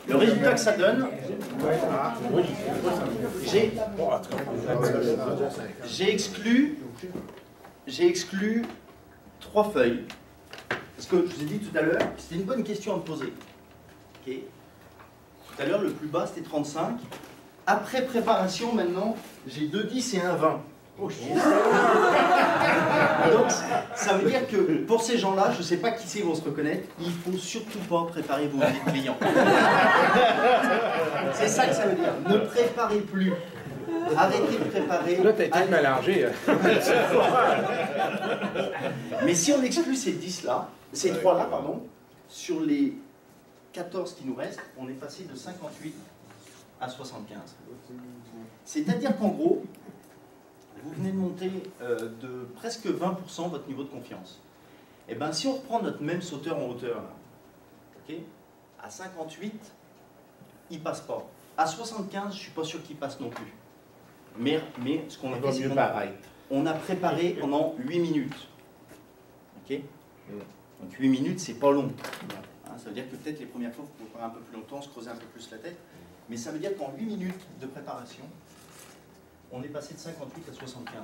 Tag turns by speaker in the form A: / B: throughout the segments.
A: Le résultat que ça donne, j'ai exclu 3 feuilles. Parce que je vous ai dit tout à l'heure, c'était une bonne question à me poser. Okay. Tout à l'heure, le plus bas, c'était 35. Après préparation, maintenant, j'ai 2 10 et un 20. Oh, donc, ça veut dire que pour ces gens-là, je ne sais pas qui c'est vont se reconnaître, il ne faut surtout pas préparer vos clients. C'est ça que ça veut dire. Ne préparez plus. Arrêtez de préparer.
B: Là, tu as été mélangé.
A: Mais si on exclut ces 10-là, ces 3-là, pardon, sur les 14 qui nous restent, on est passé de 58 à 75. C'est-à-dire qu'en gros, vous venez de monter de presque 20% votre niveau de confiance. Et bien, si on reprend notre même sauteur en hauteur, là, okay, à 58, il ne passe pas. À 75, je ne suis pas sûr qu'il passe non plus. Mais ce qu'on a fait, c'est qu'on a préparé pendant 8 minutes. Okay, donc 8 minutes, c'est pas long. Hein, ça veut dire que peut-être les premières fois, vous pouvez faire un peu plus longtemps, se creuser un peu plus la tête. Mais ça veut dire qu'en 8 minutes de préparation, on est passé de 58 à 75.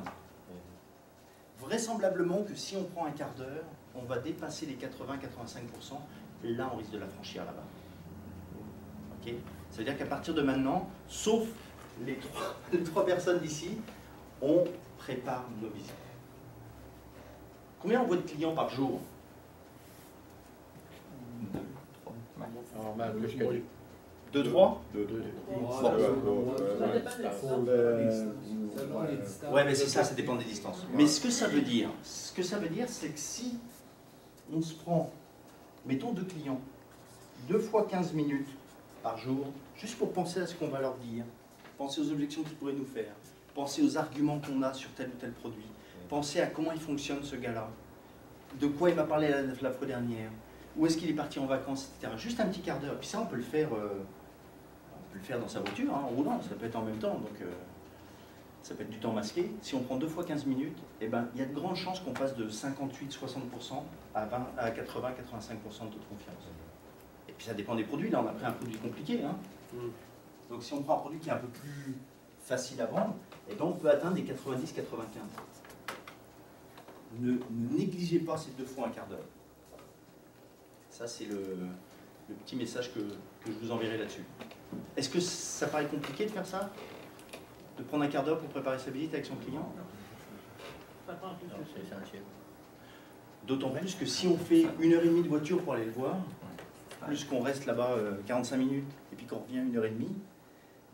A: Vraisemblablement que si on prend un quart d'heure, on va dépasser les 80-85%, et là on risque de la franchir là-bas. Okay, ça veut dire qu'à partir de maintenant, sauf les 3 personnes d'ici, on prépare nos visites. Combien on voit de clients par jour?
B: 2, 3.
A: 2, 3? Ouais, mais c'est ça, ça dépend des distances. Mais ce que ça veut dire, c'est que si on se prend, mettons 2 clients, 2 fois 15 minutes par jour, juste pour penser à ce qu'on va leur dire, penser aux objections qu'ils pourraient nous faire, penser aux arguments qu'on a sur tel ou tel produit, penser à comment il fonctionne ce gars-là, de quoi il m'a parlé la fois dernière, où est-ce qu'il est parti en vacances, etc. Juste un petit quart d'heure. Puis ça, on peut le faire dans sa voiture, hein, en roulant, ça peut être en même temps, donc ça peut être du temps masqué. Si on prend 2 fois 15 minutes, eh ben, il y a de grandes chances qu'on passe de 58-60% à 80-85% de taux de confiance. Et puis ça dépend des produits, là on a pris un produit compliqué. Hein. Donc si on prend un produit qui est un peu plus facile à vendre, eh ben, on peut atteindre des 90-95. Ne négligez pas ces 2 fois un quart d'heure. Ça, c'est le petit message que je vous enverrai là-dessus. Est-ce que ça paraît compliqué de faire ça? De prendre un quart d'heure pour préparer sa visite avec son client?
C: C'est essentiel.
A: D'autant plus que si on fait 1h30 de voiture pour aller le voir, plus qu'on reste là-bas 45 minutes et puis qu'on revient 1h30,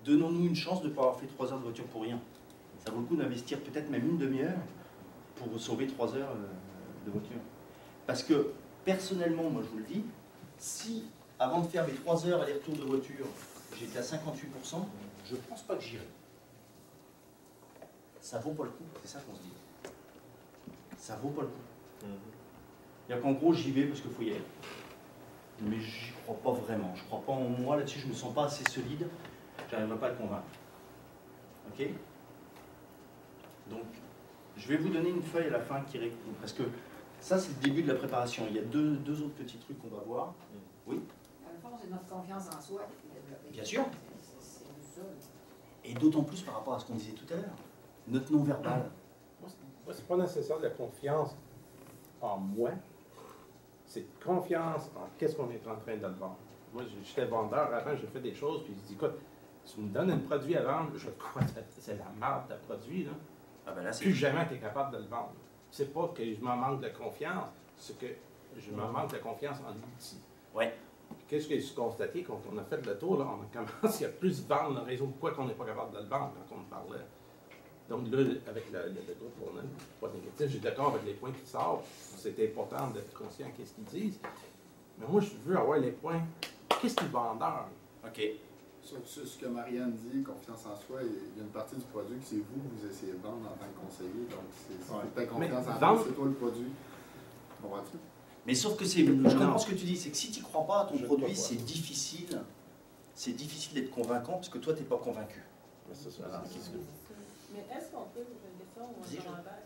A: donnons-nous une chance de ne pas avoir fait 3 heures de voiture pour rien. Ça vaut le coup d'investir peut-être même une demi-heure pour sauver 3 heures de voiture. Parce que, personnellement, moi je vous le dis, si avant de faire mes 3 heures aller-retour de voiture, j'étais à 58%, je ne pense pas que j'irai. Ça vaut pas le coup, c'est ça qu'on se dit. Ça vaut pas le coup. C'est-à-dire qu'en gros, j'y vais parce qu'il faut y aller. Mais j'y crois pas vraiment. Je crois pas en moi là-dessus, je me sens pas assez solide. J'arriverai pas à le convaincre. Ok? Donc, je vais vous donner une feuille à la fin qui répond. Parce que ça, c'est le début de la préparation. Il y a deux autres petits trucs qu'on va voir. Oui?
D: Dans le fond, c'est notre confiance en soi.
A: Bien sûr.
D: C'est ça.
A: Et d'autant plus par rapport à ce qu'on disait tout à l'heure. Notre non-verbal.
B: Moi, c'est pas nécessaire de la confiance en moi. C'est confiance en qu'est-ce qu'on est en train de vendre. Moi, j'étais vendeur avant, j'ai fait des choses, puis je dis, écoute, tu me donnes un produit à vendre, je crois que c'est la marque de produit, là.
A: Ah ben là,
B: Plus jamais tu es capable de le vendre. C'est pas que je m'en manque de confiance, c'est que je me manque de confiance en l'outil.
A: Ouais.
B: Qu'est-ce que j'ai constaté quand on a fait le tour, là, on a commencé à plus vendre le réseau. Pourquoi qu'on n'est pas capable de le vendre quand on me parlait? Donc là, avec le groupe, on n'a pas de négatif. J'ai d'accord avec les points qui sortent. C'est important d'être conscient de ce qu'ils disent. Mais moi, je veux avoir les points. Qu'est-ce que le vendeur?
A: OK.
E: Sur ce que Marianne dit, confiance en soi, il y a une partie du produit que c'est vous essayez de vendre en tant que conseiller. Donc, c'est ta confiance en toi, c'est toi le produit. Comprends-tu?
A: Mais sauf que c'est. Je comprends ce que tu dis, c'est que si tu ne crois pas à ton produit, c'est difficile. C'est difficile d'être convaincant parce que toi, tu n'es pas convaincu.
B: Voilà.
F: Mais est-ce qu'on peut, j'ai une question ou un commentaire?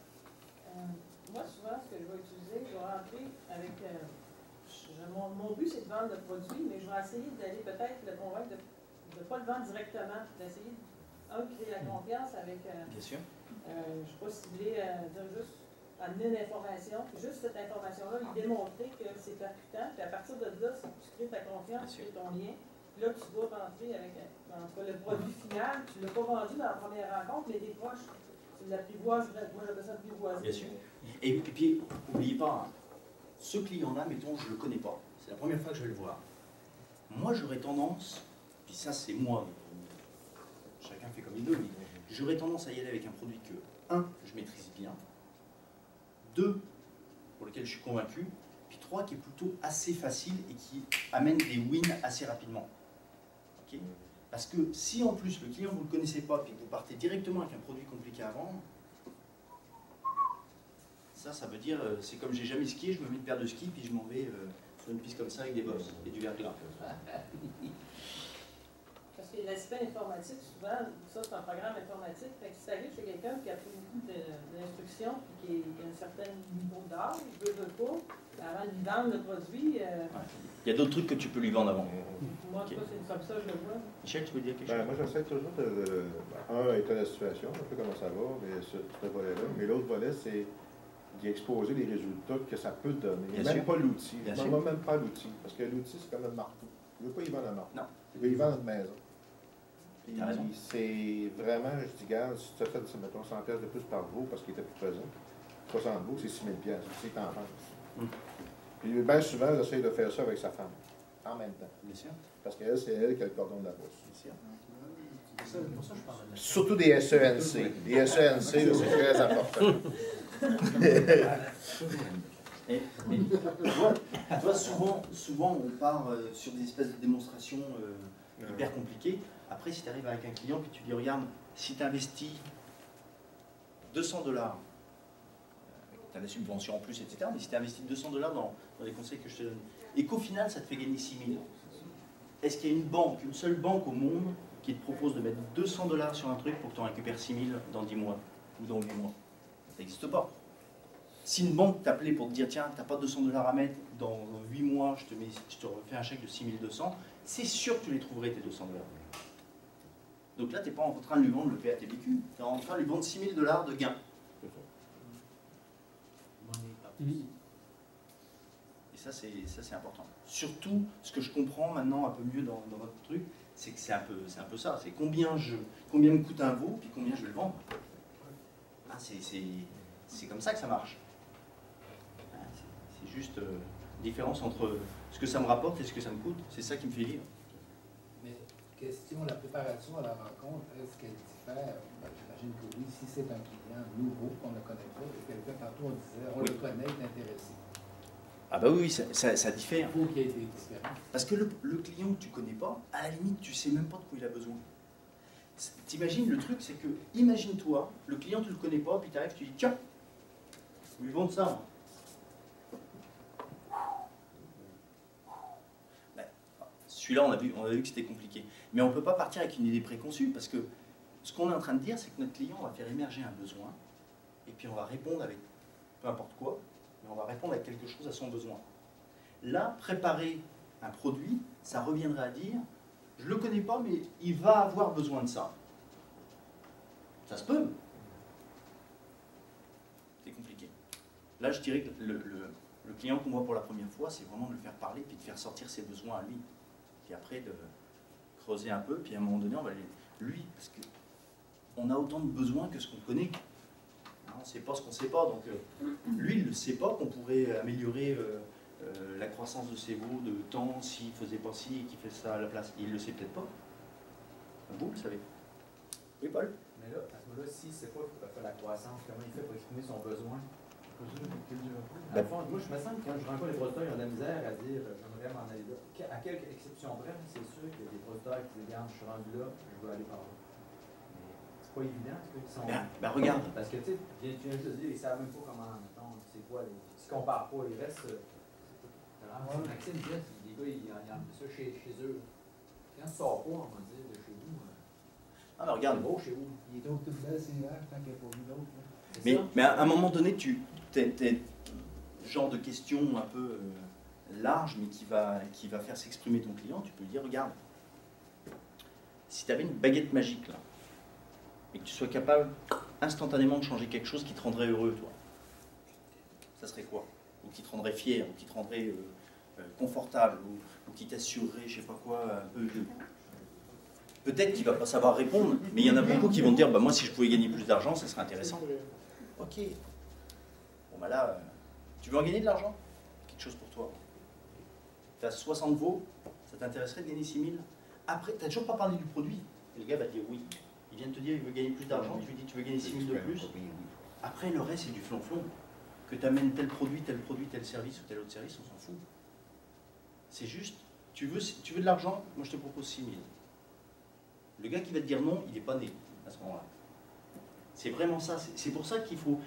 F: Moi, souvent, ce que je vais utiliser, je vais rentrer avec, je mon but, c'est de vendre le produit, mais je vais essayer d'aller peut-être le convaincre de ne pas le vendre directement, d'essayer de créer la confiance avec,
A: Bien sûr.
F: je ne sais pas si vous voulez dire juste amener une information, puis juste cette information-là, lui démontrer que c'est percutant, puis à partir de là, tu crées ta confiance, tu crées ton lien, puis là, tu vas rentrer avec, en tout cas, le produit final, tu ne l'as pas vendu dans la première rencontre, mais t'es proche, tu l'apprivoises, moi j'appelle ça apprivoiser.
A: Bien sûr. Et puis, n'oubliez pas, hein, ce client-là, mettons, je ne le connais pas. C'est la première fois que je vais le voir. Moi, j'aurais tendance, puis ça c'est moi, chacun fait comme il veut, mais j'aurais tendance à y aller avec un produit que, 1, je maîtrise bien, 2, pour lequel je suis convaincu, puis 3, qui est plutôt assez facile et qui amène des wins assez rapidement. Okay, parce que si en plus le client vous ne le connaissez pas, puis que vous partez directement avec un produit compliqué à vendre, ça veut dire, c'est comme j'ai jamais skié, je me mets une paire de skis, puis je m'en vais sur une piste comme ça avec des bosses et du verglas.
F: Parce que l'aspect informatique, souvent, ça c'est un programme informatique, fait que si tu arrives chez quelqu'un qui a pris beaucoup d'instructions et qui a un certain niveau d'âge, veut pas, avant de lui vendre le produit.
A: Il y a d'autres trucs que tu peux lui vendre avant.
F: Moi, okay. C'est comme ça, je le vois.
A: Michel, tu veux dire quelque chose?
C: Moi, j'essaie toujours état de la situation, un peu comment ça va, mais ce volet-là. Mais l'autre volet, c'est d'y exposer les résultats que ça peut donner.
A: Bien
C: même
A: sûr.
C: Pas l'outil.
A: Bien
C: Je
A: sûr.
C: ne même pas l'outil. Parce que l'outil, c'est comme un marteau. Je ne veux pas y vendre un marteau.
A: Non.
C: Je veux y vendre une maison.
A: Tu as raison.
C: C'est vraiment, je dis, regarde, si tu as fait, mettons, 100 pièces de plus par veau parce qu'il était plus présent, 60 veaux, c'est 6 000 pièces. C'est en vente. Puis bien souvent, j'essaie de faire ça avec sa femme, en même temps.
A: Bien sûr.
C: Parce qu'elle, c'est elle qui a le cordon de la bourse.
A: Bien sûr. Pour ça, je parle de la...
C: Surtout des SENC. Les SENC, c'est très important.
A: Tu vois, souvent, on part sur des espèces de démonstrations hyper compliquées. Après, si tu arrives avec un client et tu lui dis, regarde, si tu investis $200, tu as la subvention en plus, etc., mais si tu investis $200 dans les conseils que je te donne, et qu'au final, ça te fait gagner 6 000, est-ce qu'il y a une seule banque au monde qui te propose de mettre $200 sur un truc pour que tu en récupères 6 000 dans 10 mois ou dans 8 mois? Ça n'existe pas. Si une banque t'appelait pour te dire, tiens, tu n'as pas $200 à mettre, dans 8 mois, je te refais un chèque de 6 200, c'est sûr que tu les trouverais, tes $200. Donc là, tu n'es pas en train de lui vendre le PATBQ, tu es en train de lui vendre 6 000 $ de gain. Et ça, c'est important. Surtout, ce que je comprends maintenant un peu mieux dans votre truc, c'est que c'est un peu ça. C'est combien me coûte un veau, puis combien je vais le vendre. Ah, c'est comme ça que ça marche. C'est juste différence entre ce que ça me rapporte et ce que ça me coûte. C'est ça qui me fait vivre.
G: Mais question, la préparation à la rencontre, est-ce qu'elle diffère? J'imagine que oui, si c'est un client nouveau qu'on ne connaît pas, et quelqu'un, tantôt on disait, on le connaît, il est intéressé.
A: Ah bah oui, ça diffère.
G: Il faut qu'il y ait des différences.
A: Parce que le client que tu connais pas, à la limite, tu sais même pas de quoi il a besoin. T'imagines, le truc, c'est que, imagine-toi, le client, tu le connais pas, puis tu arrives, tu dis, tiens, je lui vends ça, moi. Ben, celui-là, on a vu que c'était compliqué. Mais on ne peut pas partir avec une idée préconçue, parce que ce qu'on est en train de dire, c'est que notre client va faire émerger un besoin, et puis on va répondre avec peu importe quoi, mais on va répondre avec quelque chose à son besoin. Là, préparer un produit, ça reviendrait à dire, je ne le connais pas, mais il va avoir besoin de ça. Ça se peut. C'est compliqué. Là, je dirais que le client qu'on voit pour la première fois, c'est vraiment de le faire parler, puis de faire sortir ses besoins à lui. Puis après, de creuser un peu, puis à un moment donné, on va lui, parce qu'on a autant de besoins que ce qu'on connaît. On ne sait pas ce qu'on ne sait pas, donc lui, il ne sait pas qu'on pourrait améliorer la croissance de ses veaux de temps s'il ne faisait pas ci et qu'il fait ça à la place. Il ne le sait peut-être pas. Vous le savez. Oui, Paul?
H: Mais là, à ce moment-là, si c'est pas pour faire la croissance, comment il fait pour exprimer son besoin? Dans le fond, moi, je me sens que quand je rencontre les producteurs, ils ont de la misère à dire j'aimerais m'en aller là. À quelques exceptions près, c'est sûr qu'il y a des producteurs qui disent regarde, je suis rendu là, je veux aller par là. Mais c'est pas évident, parce qu'ils sont.
A: Ben regarde.
H: Parce que tu sais, je viens juste de dire, ils savent même pas comment, mettons, c'est quoi, ils se comparent pas, ils restent. Maxime dit, les gars, ils en ont ça chez eux. Quand tu sors pas, on va dire, de chez vous.
A: Ah, ben regarde.
H: C'est beau chez vous.
G: Il est tout belle, c'est là, tant qu'il n'y a pas vu d'autres.
A: Mais à un moment donné, t'es genre de questions un peu large, mais qui va faire s'exprimer ton client, tu peux lui dire, regarde, si tu avais une baguette magique là, et que tu sois capable instantanément de changer quelque chose qui te rendrait heureux, toi, ça serait quoi? Ou qui te rendrait fier, ou qui te rendrait confortable, ou qui t'assurerait, je sais pas quoi, un peu de... Peut-être qu'il ne va pas savoir répondre, mais il y en a beaucoup qui vont te dire, bah, moi si je pouvais gagner plus d'argent, ça serait intéressant. Ok. Bon bah là, tu veux en gagner de l'argent? Quelque chose pour toi. Tu as 60 veaux, ça t'intéresserait de gagner 6 000? Après, tu n'as toujours pas parlé du produit. Et le gars va te dire oui. Il vient de te dire, il veut gagner plus d'argent, tu lui dis, tu veux gagner 6 000 de plus? Après, le reste, c'est du flonflon. Que tu amènes tel produit, tel service ou tel autre service, on s'en fout. C'est juste, tu veux de l'argent, moi je te propose 6 000. Le gars qui va te dire non, il n'est pas né à ce moment-là. C'est vraiment ça. C'est pour ça qu'il faut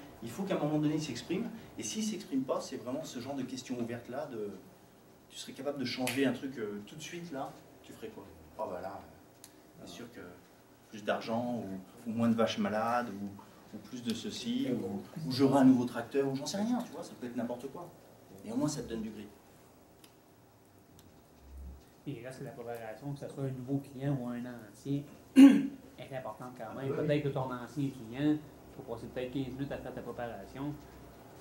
A: qu'à un moment donné, il s'exprime. Et s'il ne s'exprime pas, c'est vraiment ce genre de questions ouvertes-là. Tu serais capable de changer un truc tout de suite, là. Tu ferais quoi? Oh bah là, c'est sûr que plus d'argent, ou moins de vaches malades, ou plus de ceci, ou j'aurai un nouveau tracteur, ou j'en sais rien, tu vois, ça peut être n'importe quoi. Et au moins, ça te donne du gris.
I: Et là, c'est la préparation, que ce soit un nouveau client ou un ancien, est importante quand même. Peut-être que ton ancien client, il faut passer peut-être 15 minutes à faire ta préparation.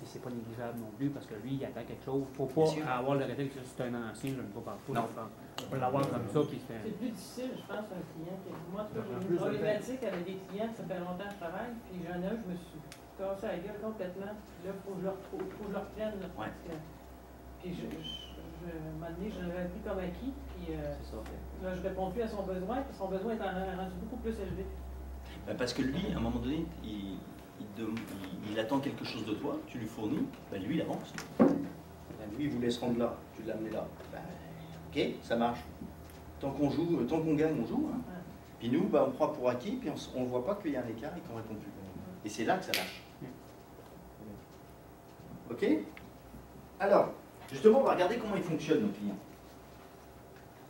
I: Et c'est pas négligeable non plus parce que lui, il attend quelque chose. Il ne faut pas avoir le réflexe que c'est un ancien, je ne peux pas partout. On peut l'avoir comme ça.
F: C'est plus difficile, je pense, un client. Moi, j'ai une problématique avec des clients, ça fait longtemps que je travaille, puis j'en ai un, je me suis cassé la gueule complètement. Puis là, il faut que je le reprenne. Là, parce que, puis à un moment donné, je l'avais pris comme acquis, puis là, je ne réponds plus à son besoin, puis son besoin est rendu beaucoup plus élevé.
A: Parce que lui, à un moment donné, il attend quelque chose de toi, tu lui fournis, ben lui il avance. Ben lui il vous laisse rendre là, tu l'amènes là. Ben, ok, ça marche. Tant qu'on joue, tant qu'on gagne, on joue. Hein. Ouais. Puis nous, ben, on croit pour acquis, puis on ne voit pas qu'il y a un écart et qu'on ne répond plus. Et c'est là que ça lâche. Ok? Alors, justement, on va regarder comment ils fonctionnent, nos clients.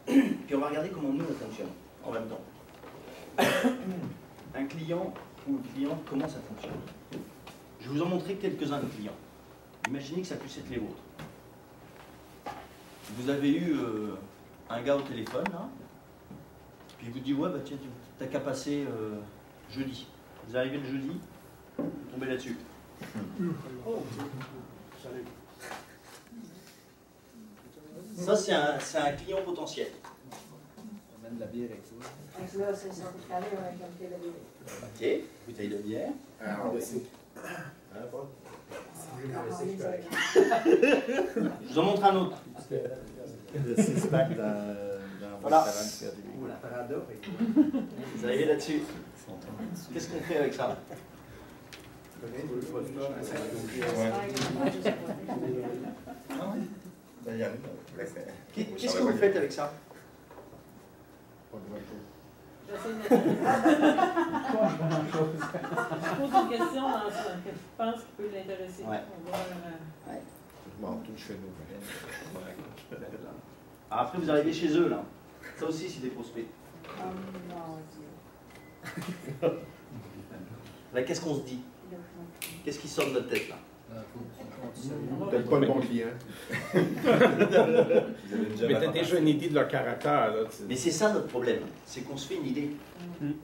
A: Puis on va regarder comment nous on fonctionne en même temps. Un client ou une cliente, comment ça fonctionne? Je vais vous en montrer quelques-uns de clients. Imaginez que ça puisse être les vôtres. Vous avez eu un gars au téléphone, là, puis il vous dit, ouais, bah tiens, t'as qu'à passer jeudi. Vous arrivez le jeudi, vous tombez là-dessus. Oh, salut. Ça, c'est un client potentiel.
H: On amène de la bière avec toi.
D: Donc là, c'est ça, tout à l'heure, avec une bouteille de bière.
A: Ok, bouteille de bière. Je vous en montre un autre.
C: Le six-pack dans
A: voilà.
H: La parada.
A: Vous arrivez là-dessus. Qu'est-ce qu'on fait avec ça? Qu'est-ce que vous faites avec ça?
F: J'essaie de je pose une question dans ça, que je pense qu'il peut l'intéresser.
A: Ouais.
F: On va,
C: Bon, tout chez nous.
A: Après, vous arrivez chez eux, là. Ça aussi, c'est des prospects. Là, qu'est-ce qu'on se dit? Qu'est-ce qui sort de notre tête, là?
C: Peut-être pas le bon client.
B: Mais tu as déjà une idée de leur caractère. Là,
A: mais c'est ça notre problème, c'est qu'on se fait une idée.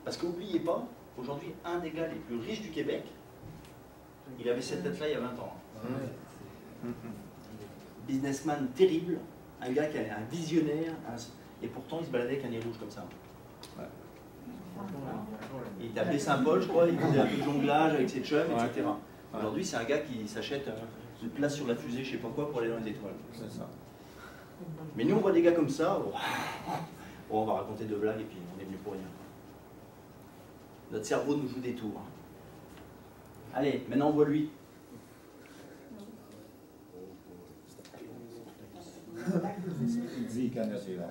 A: Parce qu'oubliez pas, aujourd'hui, un des gars les plus riches du Québec, il avait cette tête-là il y a 20 ans. Businessman terrible, un gars qui est un visionnaire, et pourtant il se baladait avec un nez rouge comme ça. Il était appelé Saint-Paul, je crois, il faisait un peu de jonglage avec ses chums, etc. Aujourd'hui, c'est un gars qui s'achète une place sur la fusée, je sais pas quoi, pour aller dans les étoiles. C'est ça. Mais nous, on voit des gars comme ça, on va raconter deux blagues et puis on est venu pour rien. Notre cerveau nous joue des tours. Allez, maintenant on voit lui.
C: Il dit qu'il connaît ses vaches.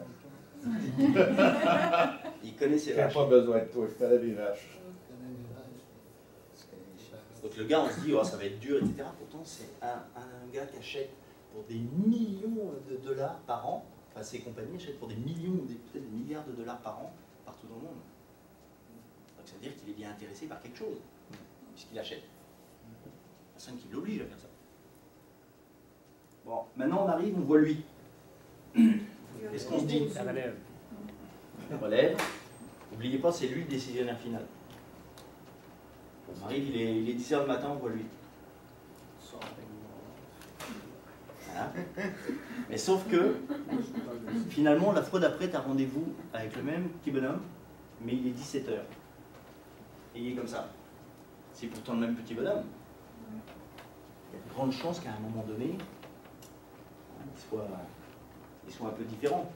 A: Il connaît ses
C: Il n'a
A: vaches.
C: pas besoin de toi, je connais les vaches.
A: Donc le gars, on se dit, oh, ça va être dur, etc. Pourtant, c'est un gars qui achète pour des millions de dollars par an, enfin ses compagnies achètent pour des millions, peut-être des milliards de dollars par an, partout dans le monde. Donc ça veut dire qu'il est bien intéressé par quelque chose, puisqu'il achète. Personne qui l'oblige à faire ça. Bon, maintenant on arrive, on voit lui. Qu'est-ce qu'on se dit?
I: Ça relève.
A: Relève. N'oubliez pas, c'est lui le décisionnaire final. On arrive, il est 10h le matin, on voit lui. Voilà. Mais sauf que, finalement, la fois d'après, tu as rendez-vous avec le même petit bonhomme, mais il est 17h. Et il est comme ça. C'est pourtant le même petit bonhomme. Il y a de grandes chances qu'à un moment donné, il soit un peu différent.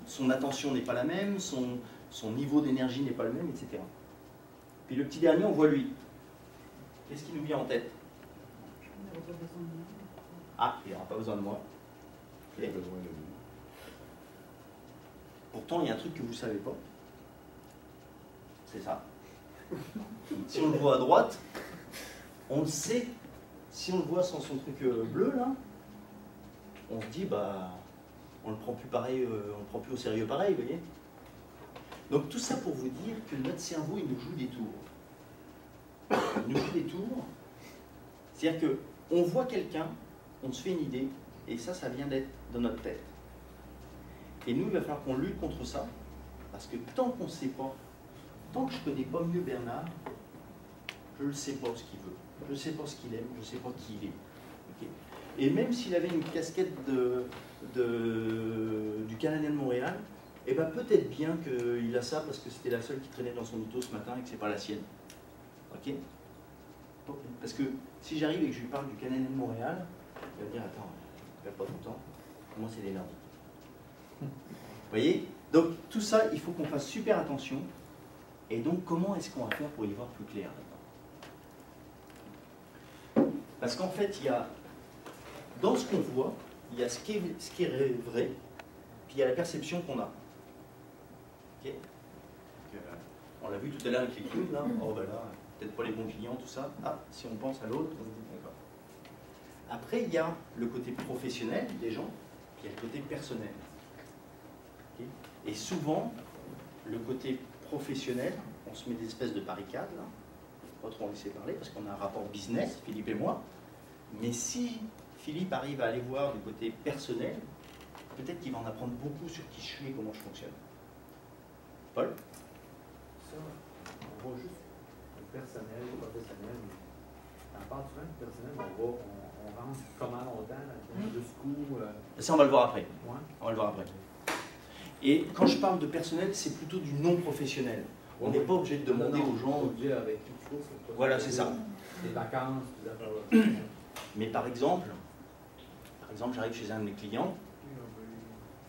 A: Son attention n'est pas la même, son niveau d'énergie n'est pas le même, etc. Puis le petit dernier, on voit lui. Qu'est-ce qui nous vient en tête? Ah, il n'aura pas besoin de moi.
C: Il a besoin de lui.
A: Pourtant, il y a un truc que vous ne savez pas. C'est ça. Si on le voit à droite, on le sait. Si on le voit sans son truc bleu, là, on se dit, bah, on le prend plus pareil, on le prend plus au sérieux pareil, vous voyez. Donc tout ça pour vous dire que notre cerveau, il nous joue des tours. Il nous joue des tours. C'est-à-dire qu'on voit quelqu'un, on se fait une idée, et ça vient d'être dans notre tête. Et nous, il va falloir qu'on lutte contre ça, parce que tant qu'on ne sait pas, tant que je ne connais pas mieux Bernard, je ne sais pas ce qu'il veut, je ne sais pas ce qu'il aime, je ne sais pas qui il est. Okay. Et même s'il avait une casquette du Canadien de Montréal, eh ben peut-être bien qu'il a ça parce que c'était la seule qui traînait dans son auto ce matin et que ce n'est pas la sienne. Ok? Parce que si j'arrive et que je lui parle du Canadien de Montréal, il va me dire, attends, perds pas ton temps, moi c'est des Nordiques. Vous voyez? Donc tout ça, il faut qu'on fasse super attention. Et donc comment est-ce qu'on va faire pour y voir plus clair là-dedans? Parce qu'en fait, il y a, dans ce qu'on voit, il y a ce qui est vrai, puis il y a la perception qu'on a. Okay? On l'a vu tout à l'heure avec les clowns, là. Oh ben là, peut-être pas les bons clients, tout ça. Ah, si on pense à l'autre, on se dit d'accord. Après, il y a le côté professionnel des gens, puis il y a le côté personnel. Okay? Et souvent, le côté professionnel, on se met des espèces de barricades, là. Pas trop en laisser parler, parce qu'on a un rapport business, Philippe et moi. Mais si Philippe arrive à aller voir du côté personnel, peut-être qu'il va en apprendre beaucoup sur qui je suis et comment je fonctionne. Paul?
H: Ça, on voit juste le personnel, le professionnel. On parle souvent du personnel, on rentre comment longtemps, jusqu'où.
A: Ça, on va le voir après.
H: Ouais.
A: On va le voir après. Et quand je parle de personnel, c'est plutôt du non professionnel. On n'est pas obligé de demander aux gens.
H: Avec tout chose,
A: voilà, c'est ça.
H: Des vacances, des affaires.
A: Mais par exemple, j'arrive chez un de mes clients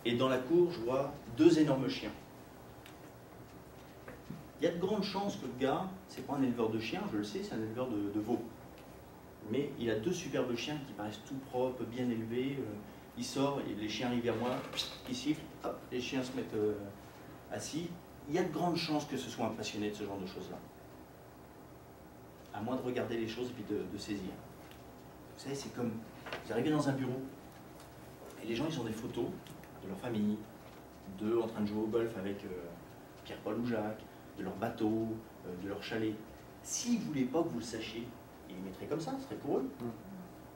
A: et dans la cour, je vois 2 énormes chiens. Il y a de grandes chances que le gars, c'est pas un éleveur de chiens, je le sais, c'est un éleveur de veaux. Mais il a 2 superbes chiens qui paraissent tout propres, bien élevés. Il sort, et les chiens arrivent vers moi, il siffle, hop, les chiens se mettent assis. Il y a de grandes chances que ce soit un passionné de ce genre de choses-là. À moins de regarder les choses et puis de saisir. Vous savez, c'est comme, vous arrivez dans un bureau, et les gens, ils ont des photos de leur famille, d'eux en train de jouer au golf avec Pierre-Paul ou Jacques, de leur bateau, de leur chalet. S'ils ne voulaient pas que vous le sachiez, ils les mettraient comme ça, ce serait pour eux.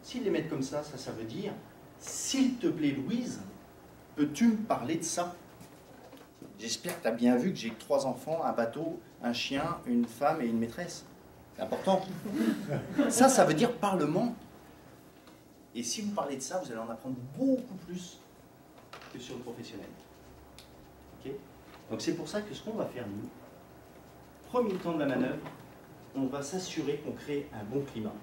A: S'ils les mettent comme ça veut dire, s'il te plaît Louise, peux-tu me parler de ça? J'espère que tu as bien vu que j'ai 3 enfants, un bateau, un chien, une femme et une maîtresse. C'est important. Ça veut dire parlement. Et si vous parlez de ça, vous allez en apprendre beaucoup plus que sur le professionnel. Okay? Donc c'est pour ça que ce qu'on va faire, nous, premier temps de la manœuvre, on va s'assurer qu'on crée un bon climat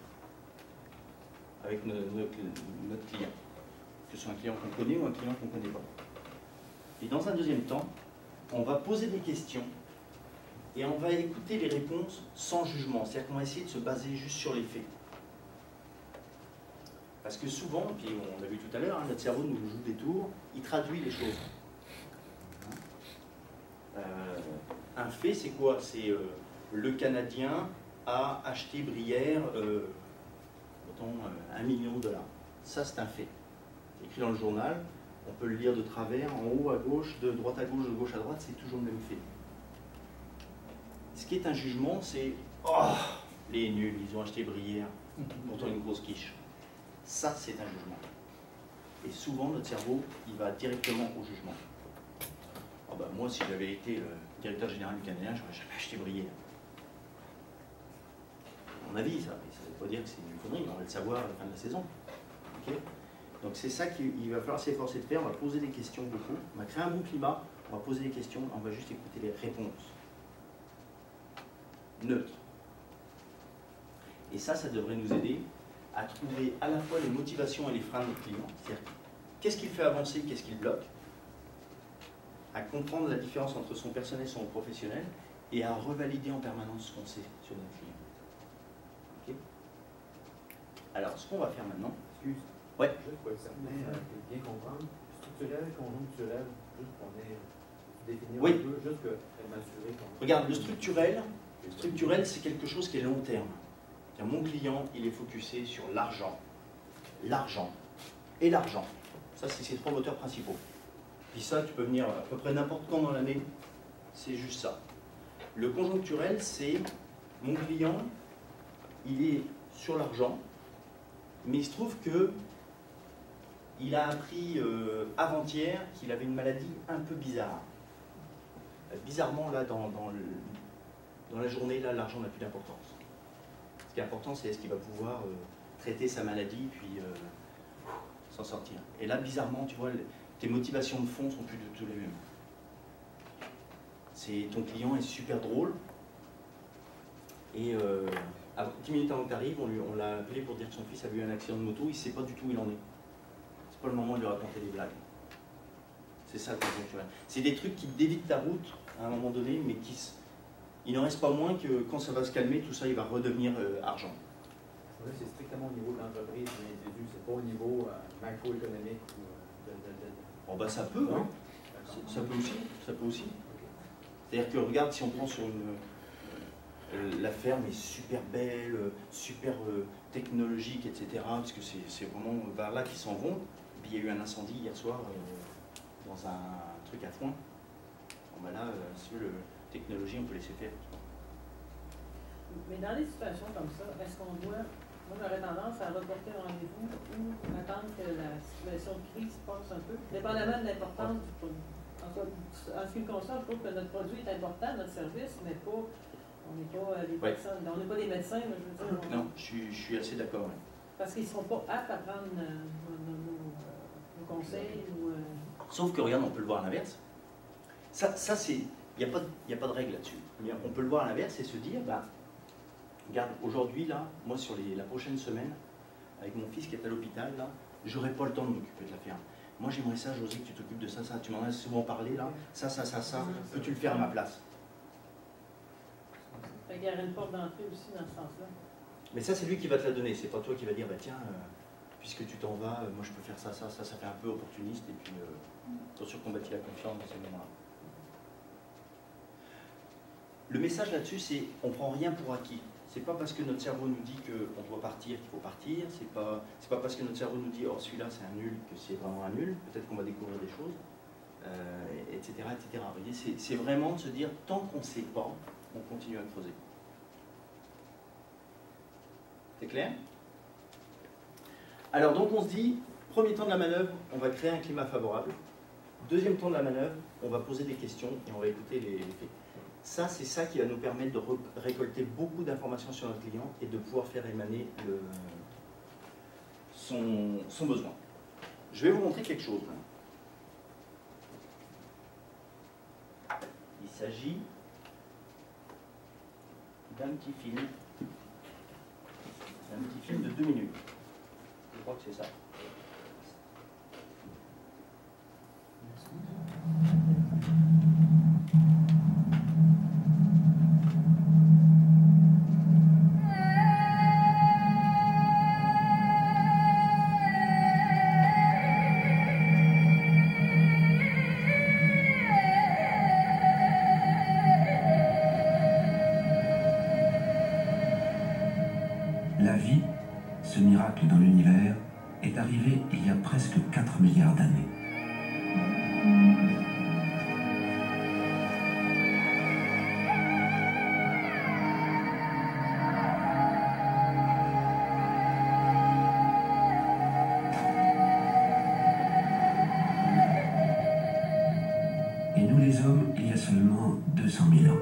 A: avec notre client. Que ce soit un client qu'on connaît ou un client qu'on ne connaît pas. Et dans un deuxième temps, on va poser des questions et on va écouter les réponses sans jugement. C'est-à-dire qu'on va essayer de se baser juste sur les faits. Parce que souvent, puis on l'a vu tout à l'heure, notre cerveau nous joue des tours, il traduit les choses. Un fait, c'est quoi? C'est le Canadien a acheté Brière, mettons, $1 million. Ça, c'est un fait. C'est écrit dans le journal, on peut le lire de travers, en haut à gauche, de droite à gauche, de gauche à droite, c'est toujours le même fait. Ce qui est un jugement, c'est « Oh, les nuls, ils ont acheté Brière, pourtant une grosse quiche. » Ça, c'est un jugement. Et souvent, notre cerveau, il va directement au jugement. Oh bah, moi, si j'avais été directeur général du Canadien, j'aurais jamais acheté Brié. À mon avis, ça ne veut pas dire que c'est une connerie, mais on va le savoir à la fin de la saison. Okay, donc c'est ça qu'il va falloir s'efforcer de faire. On va poser des questions beaucoup. On va créer un bon climat, on va poser des questions, on va juste écouter les réponses. Neutres. Et ça devrait nous aider à trouver à la fois les motivations et les freins de notre client. C'est-à-dire, qu'est-ce qu'il fait avancer, qu'est-ce qu'il bloque, à comprendre la différence entre son personnel et son professionnel, et à revalider en permanence ce qu'on sait sur notre client. Okay, alors, ce qu'on va faire maintenant...
H: Excuse.
A: Ouais.
H: Juste pour être certain, bien comprendre, structurel, conjoncturel, juste pour définir
A: oui.
H: un peu, juste que m'assurer qu'on...
A: Regarde, le structurel, c'est quelque chose qui est long terme. Mon client, il est focusé sur l'argent, l'argent et l'argent. Ça, c'est ses 3 moteurs principaux. Puis ça, tu peux venir à peu près n'importe quand dans l'année, c'est juste ça. Le conjoncturel, c'est mon client, il est sur l'argent, mais il se trouve que il a appris avant-hier qu'il avait une maladie un peu bizarre. Bizarrement, là, dans la journée, là, l'argent n'a plus d'importance. Ce qui est important, c'est est-ce qu'il va pouvoir traiter sa maladie, puis s'en sortir. Et là, bizarrement, tu vois, tes motivations de fond sont plus du tout les mêmes. Ton client est super drôle, et 10 minutes avant que tu arrives, on l'a appelé pour dire que son fils a eu un accident de moto, il ne sait pas du tout où il en est. C'est pas le moment de lui raconter des blagues. C'est ça le conjoncturel. C'est des trucs qui dévitent ta route à un moment donné, mais il n'en reste pas moins que quand ça va se calmer, tout ça, il va redevenir argent.
H: Là, c'est strictement au niveau de l'entreprise, de l'individu, c'est pas au niveau macroéconomique.
A: Bon, bah, ça peut, hein. Ça peut aussi. Ça peut aussi. C'est-à-dire que, regarde, si on prend sur la ferme est super belle, super technologique, etc., parce que c'est vraiment vers là qu'ils s'en vont. Puis il y a eu un incendie hier soir dans un truc à foin. Bon, bah là, si le technologie, on peut laisser faire.
F: Mais dans des situations comme ça, est-ce qu'on doit, moi j'aurais tendance à reporter le rendez-vous ou attendre que la situation de crise passe un peu, dépendamment de l'importance du produit. En ce qui me concerne, je trouve que notre produit est important, notre service, mais pas, on n'est pas des personnes, on n'est pas des médecins, mais je veux dire.
A: Non, je suis assez d'accord. Ouais.
F: Parce qu'ils ne seront pas aptes à prendre nos conseils.
A: Sauf que, regarde, on peut le voir à l'inverse. Ça c'est... Il n'y a pas de règle là-dessus. On peut le voir à l'inverse et se dire, bah, regarde, aujourd'hui, là, moi, sur la prochaine semaine, avec mon fils qui est à l'hôpital, là, j'aurai pas le temps de m'occuper de la ferme. Moi, j'aimerais ça, José, que tu t'occupes de ça, ça. Tu m'en as souvent parlé, là. Ça. Peux-tu le faire à ma place?
F: Il y aurait une porte d'entrée aussi dans ce sens-là.
A: Mais ça, c'est lui qui va te la donner. C'est pas toi qui va dire, bah, tiens, puisque tu t'en vas, moi, je peux faire ça fait un peu opportuniste. Et puis, attention qu'on bâtit la confiance dans ces moments-là. Le message là-dessus, c'est on ne prend rien pour acquis. C'est pas parce que notre cerveau nous dit qu'on doit partir qu'il faut partir. C'est pas parce que notre cerveau nous dit oh celui-là c'est un nul que c'est vraiment un nul. Peut-être qu'on va découvrir des choses, etc., etc. Vous voyez, c'est vraiment de se dire tant qu'on ne sait pas, on continue à creuser. C'est clair? Alors donc on se dit premier temps de la manœuvre, on va créer un climat favorable. Deuxième temps de la manœuvre, on va poser des questions et on va écouter les faits. Ça, c'est ça qui va nous permettre de récolter beaucoup d'informations sur notre client et de pouvoir faire émaner son besoin. Je vais vous montrer quelque chose. Il s'agit d'un petit film. C'est un petit film de 2 minutes. Je crois que c'est ça.
J: La vie, ce miracle dans l'univers, est arrivé il y a presque 4 milliards d'années. les hommes il y a seulement 200 000 ans.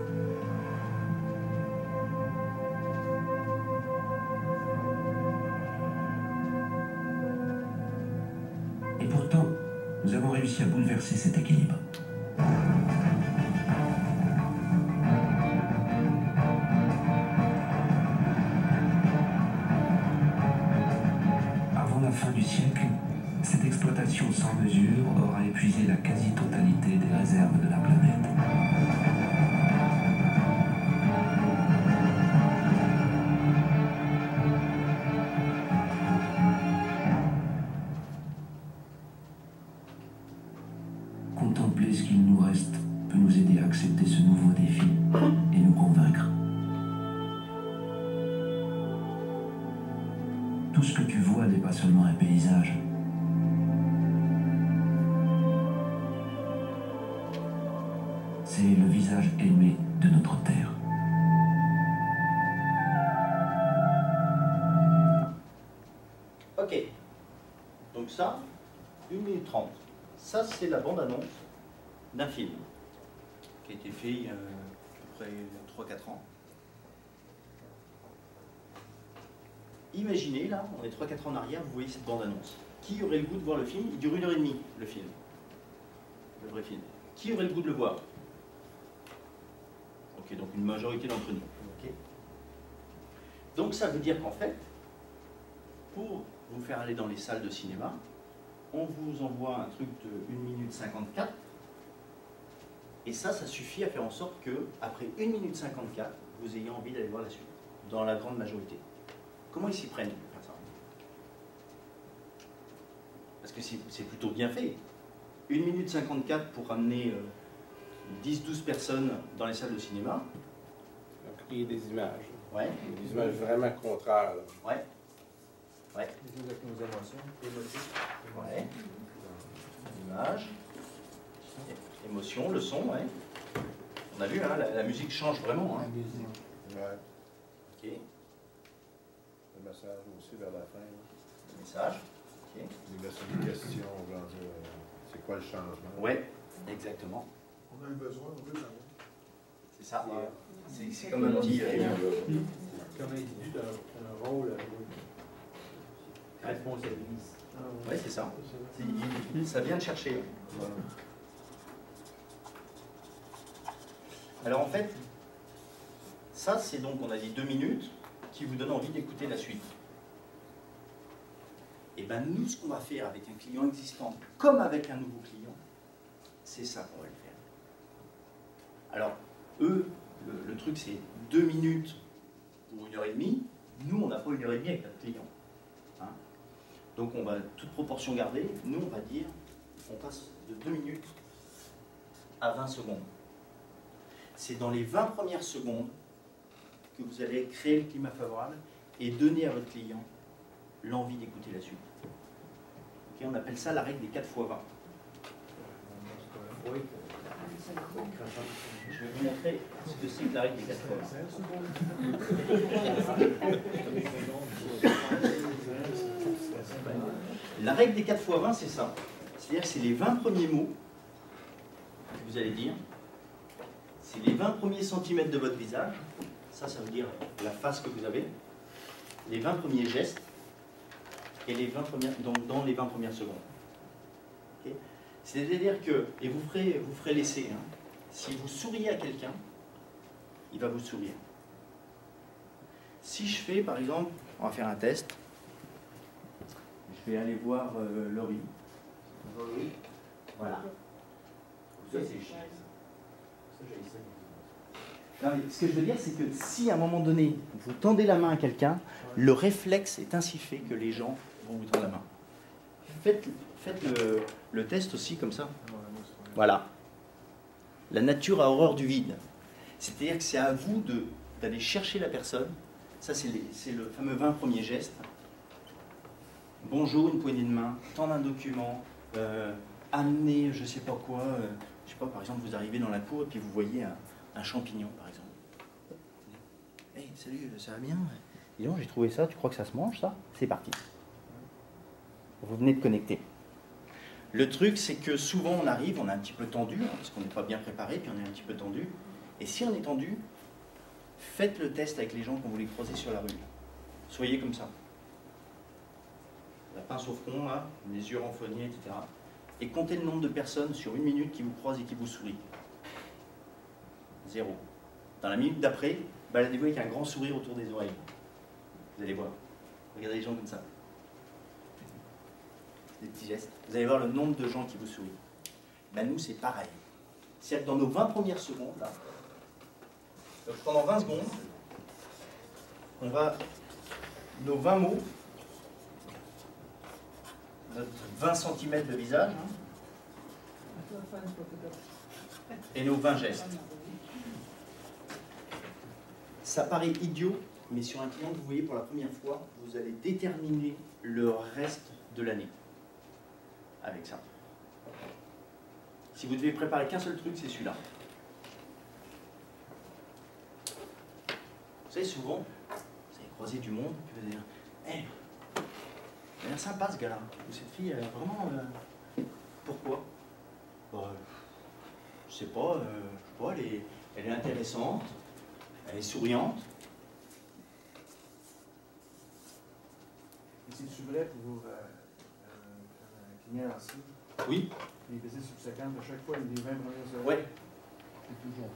J: Et pourtant, nous avons réussi à bouleverser cet équilibre. Avant la fin du siècle, cette exploitation sans mesure aura épuisé la quasi-totalité des réserves de la planète. Contempler ce qu'il nous reste peut nous aider à accepter ce nouveau défi et nous convaincre. Tout ce que tu vois n'est pas seulement un paysage. C'est le visage aimé de notre terre.
A: Ok. Donc ça, 1 minute 30. Ça, c'est la bande-annonce d'un film qui a été fait il y a à peu près 3-4 ans. Imaginez, là, on est 3-4 ans en arrière, vous voyez cette bande-annonce. Qui aurait le goût de voir le film? Il dure 1h30, le film. Le vrai film. Qui aurait le goût de le voir? Ok, donc une majorité d'entre nous. Okay. Donc ça veut dire qu'en fait, pour vous faire aller dans les salles de cinéma, on vous envoie un truc de 1 minute 54, et ça suffit à faire en sorte que, après 1 minute 54, vous ayez envie d'aller voir la suite, dans la grande majorité. Comment ils s'y prennent pour faire ça? Parce que c'est plutôt bien fait. 1 minute 54 pour ramener 10-12 personnes dans les salles de cinéma.
B: Créer des images.
A: Ouais.
B: Des images vraiment contraires. Là.
A: Ouais. Ouais.
H: Avec nos émotions, émotifs.
A: Ouais. L'image. Émotion, le son, ouais. On a vu, hein, la musique change vraiment. Hein.
C: Ouais.
A: Ok.
C: Le message aussi vers la fin.
A: Le message. Ok.
C: Il laisse une question, on va dire, c'est quoi le changement?
A: Ouais, exactement.
E: On a eu besoin, on veut savoir.
A: C'est ça. C'est comme un petit...
H: Comme individu d'un rôle à jouer. Responsabilise.
A: Oui, c'est ça. Ça vient de chercher. Alors en fait, ça c'est donc, on a dit 2 minutes, qui vous donne envie d'écouter la suite. Et bien nous, ce qu'on va faire avec un client existant, comme avec un nouveau client, c'est ça qu'on va le faire. Alors, eux, le truc c'est 2 minutes pour 1h30. Nous, on n'a pas 1h30 avec notre client. Hein? Donc on va, toute proportion gardée, nous on va dire, on passe de 2 minutes à 20 secondes. C'est dans les 20 premières secondes que vous allez créer le climat favorable et donner à votre client l'envie d'écouter la suite. Okay, on appelle ça la règle des 4 x 20. Oui. Je vais vous montrer ce que c'est que la règle des 4 x 20. La règle des 4 x 20, c'est ça. C'est-à-dire que c'est les 20 premiers mots que vous allez dire. C'est les 20 premiers centimètres de votre visage. Ça veut dire la face que vous avez. Les 20 premiers gestes. Et les 20 premières, donc dans les 20 premières secondes. Okay. C'est-à-dire que, et vous ferez l'essai, hein, si vous souriez à quelqu'un, il va vous sourire. Si je fais, par exemple, on va faire un test, je vais aller voir Laurie. Voilà. Ça, c'est chiant. Non, mais ce que je veux dire, c'est que si à un moment donné, vous tendez la main à quelqu'un, le réflexe est ainsi fait que les gens vont vous tendre la main. Faites le test aussi comme ça. Voilà. La nature a horreur du vide. C'est-à-dire que c'est à vous d'aller chercher la personne. Ça, c'est le fameux 20 premiers gestes. Bonjour, une poignée de main, tendre un document, amener je sais pas quoi. Je sais pas, par exemple, vous arrivez dans la cour et puis vous voyez un champignon, par exemple. Hey, salut, ça va bien? Dis donc, j'ai trouvé ça, tu crois que ça se mange, ça? C'est parti. Vous venez de connecter. Le truc, c'est que souvent on arrive, on est un petit peu tendu, hein, parce qu'on n'est pas bien préparé, puis on est un petit peu tendu. Et si on est tendu, faites le test avec les gens qu'on voulait croiser sur la rue. Soyez comme ça. La pince au front, là, les yeux renfrognés, etc. Et comptez le nombre de personnes sur 1 minute qui vous croisent et qui vous sourient. 0. Dans la minute d'après, baladez-vous avec un grand sourire autour des oreilles. Vous allez voir. Regardez les gens comme ça. Des petits gestes. Vous allez voir le nombre de gens qui vous sourient. Ben nous, c'est pareil. C'est-à-dire que dans nos 20 premières secondes, là, donc pendant 20 secondes, on va, nos 20 mots, notre 20 cm de visage, hein, et nos 20 gestes. Ça paraît idiot, mais sur un client que vous voyez pour la première fois, vous allez déterminer le reste de l'année avec ça. Si vous devez préparer qu'un seul truc, c'est celui-là. Vous savez, souvent, vous allez croiser du monde, puis vous allez dire « Hey, il a l'air sympa ce gars-là, ou cette fille, elle a vraiment... pourquoi ?» Bah, je sais pas, elle est intéressante, elle est souriante.
K: Et c'est-tu vrai pour un client ancien?
A: Oui.
K: Les visites subséquentes, à chaque fois, les 20 premières heures.
A: Ouais.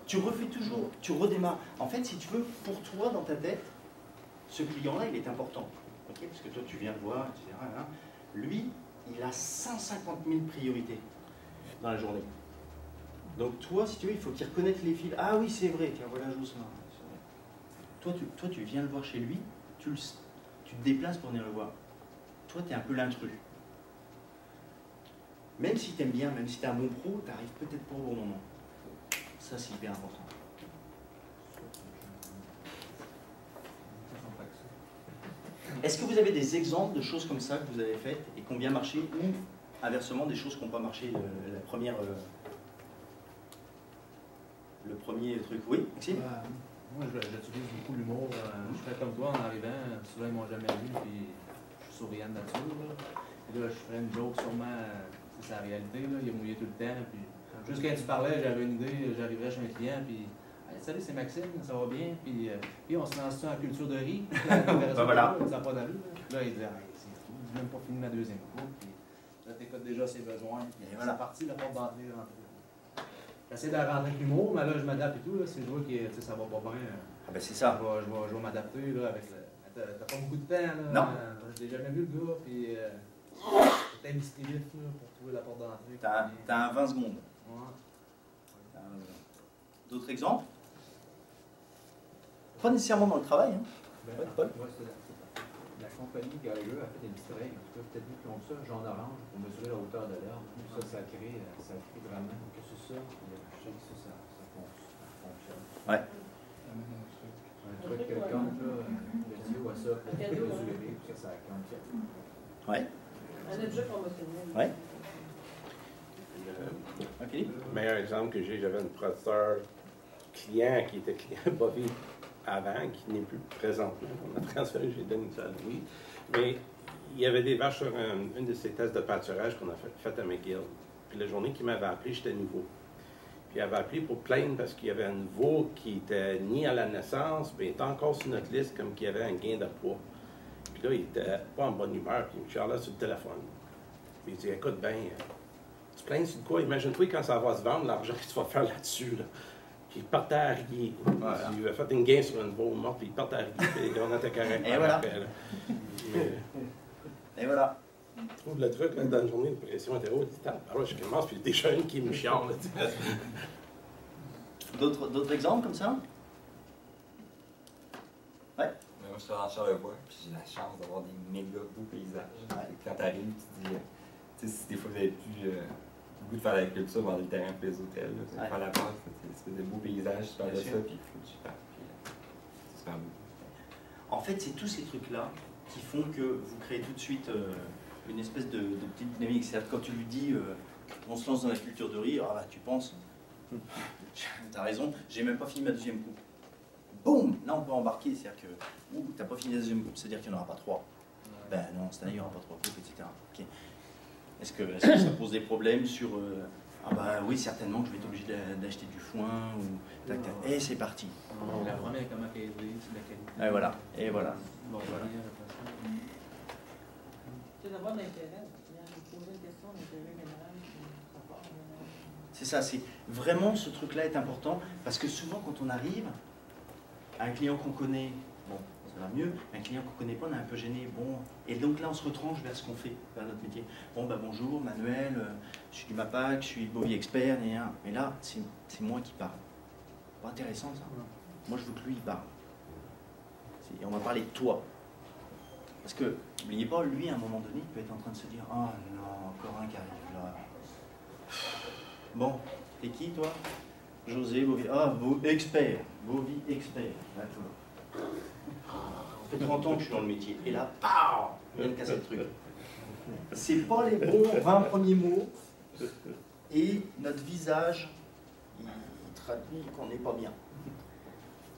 A: Tu refais toujours, tu redémarres. En fait, si tu veux, pour toi, dans ta tête, ce client-là, il est important. Okay, parce que toi, tu viens le voir, etc. Hein. Lui, il a 150 000 priorités dans la journée. Donc toi, si tu veux, il faut qu'il reconnaisse les fils. Ah oui, c'est vrai, tiens, voilà Jocelyn. Toi, tu viens le voir chez lui, tu te déplaces pour venir le voir. Toi, tu es un peu l'intrus. Même si tu aimes bien, même si tu es un bon pro, tu n'arrives peut-être pas au bon moment. Ça, c'est hyper important. Est-ce que vous avez des exemples de choses comme ça que vous avez faites et qui ont bien marché, ou inversement des choses qui n'ont pas marché, le premier truc? Oui, Maxime?
H: Moi, j'utilise beaucoup l'humour. Je fais comme toi en arrivant. Souvent, ils m'ont jamais vu, puis je suis souriant de nature. Et là, je ferais une joke sûrement, c'est sa réalité. Là. Il est mouillé tout le temps. Puis, juste quand tu parlais, j'avais une idée. J'arriverais chez un client, puis salut, c'est Maxime, ça va bien. Puis on se lance en culture de riz.
A: Voilà.
H: Ça n'a pas d'allure. Là, il dit, c'est fou, j'ai même pas fini ma deuxième coupe. Puis là, tu écoutes déjà ses besoins. Puis voilà. C'est parti, la porte d'entrée. J'essaie de rentrer avec l'humour, mais là, je m'adapte et tout. Là, si je vois que ça va pas bien,
A: ben c'est ça.
H: Je vais m'adapter. Avec t'as pas beaucoup de temps. Là,
A: non.
H: Je l'ai jamais vu, le gars. Puis c'est un mystérie pour trouver la porte d'entrée.
A: T'as un 20 secondes.
H: Ouais.
A: D'autres exemples? Pas nécessairement dans le travail. Hein.
H: Ben,
A: Paul?
H: Moi, c'est la compagnie Gallagher a fait des mystères, en tout cas, peut-être vu qu'ils ont ça, jaune orange, pour mesurer la hauteur de l'herbe. Ça crée vraiment que c'est ça. Je sais que ça fonctionne.
A: Ouais.
H: Un truc que compte, là, le tuyau à ça, pour mesurer, puis ça compte.
A: Ouais.
F: Un objet promotionnel.
A: Ouais. OK.
B: Le meilleur exemple que j'avais un producteur client qui était client Bovie avant, qui n'est plus présentement. On a transféré, j'ai donné ça à lui. Mais il y avait des vaches sur une de ces tests de pâturage qu'on a fait à McGill. Puis la journée qu'il m'avait appelé, j'étais nouveau. Puis il avait appelé pour plaindre parce qu'il y avait un nouveau qui était ni à la naissance, mais il était encore sur notre liste comme qu'il y avait un gain de poids. Puis là, il était pas en bonne humeur, puis il me charlait sur le téléphone. Puis il dit, écoute, ben, tu plains sur quoi? Imagine-toi quand ça va se vendre, l'argent que tu vas faire là-dessus, là. Puis il partait à rire. Voilà. Il avait fait une gain sur une veau morte, puis il partait à rire, puis on était correct.
A: Et voilà.
B: Après,
A: Et voilà.
B: Je trouve le truc, là, dans la journée, la pression était haute. Alors, je commence, puis déjà une qui me chiale.
A: D'autres exemples comme ça? Ouais.
L: Moi, je suis en Charlevoix, puis j'ai la chance d'avoir des méga beaux paysages. Ouais. Quand tu arrives, tu te dis, tu sais, si des fois vous avez plus le goût de faire l'agriculture, vendre le terrain pour les hôtels, vous allez faire la base, c'est des beaux paysages, tu parles de ça, puis tu pars, puis c'est super beau.
A: En fait, c'est tous ces trucs-là qui font que vous créez tout de suite une espèce de petite dynamique. C'est-à-dire quand tu lui dis, on se lance dans la culture de rire, ah bah tu penses, t'as raison, j'ai même pas fini ma deuxième coupe. Boum! Là, on peut embarquer, c'est-à-dire que, t'as pas fini la deuxième coupe, c'est-à-dire qu'il n'y en aura pas trois. Ben non, cette année, il n'y aura pas trois coupes, etc. Okay. Est-ce que ça pose des problèmes sur ah bah oui, certainement que je vais être obligé d'acheter du foin ou tac tac. Et c'est parti.
H: La première, comment aider, c'est la qualité.
A: Et voilà. Et voilà.
H: Bon, voilà.
F: C'est d'avoir l'intérêt. Poser une question d'intérêt général.
A: C'est ça, c'est vraiment ce truc-là est important parce que souvent quand on arrive à un client qu'on connaît, bon, ça va mieux, un client qu'on connaît pas, on est un peu gêné, bon, et donc là on se retranche vers ce qu'on fait, vers notre métier. Bon, bah bonjour, Manuel, je suis du MAPAC, je suis Bovie expert, mais là c'est moi qui parle. Pas intéressant ça. Moi je veux que lui il parle. Et on va parler de toi. Parce que, n'oubliez pas, lui à un moment donné, il peut être en train de se dire, oh non, encore un qui arrive là. Bon, t'es qui toi? José, Bovie. Ah, expert. Bovie expert. D'accord. Ça fait 30 ans que je suis dans le métier. Et là, pow, il vient de casser le truc. C'est pas les bons 20 premiers mots. Et notre visage, il traduit qu'on n'est pas bien.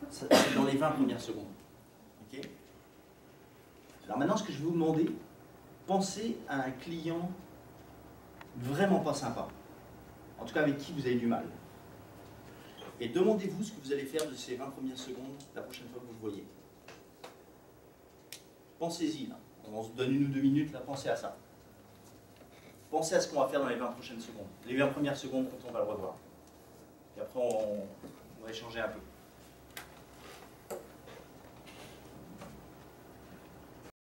A: C'est dans les 20 premières secondes. Ok? Alors maintenant, ce que je vais vous demander, pensez à un client vraiment pas sympa. En tout cas avec qui vous avez du mal. Et demandez-vous ce que vous allez faire de ces 20 premières secondes la prochaine fois que vous le voyez. Pensez-y, là. On se donne 1 ou 2 minutes, là, pensez à ça. Pensez à ce qu'on va faire dans les 20 prochaines secondes. Les 20 premières secondes quand on va le revoir. Et après, on va échanger un peu.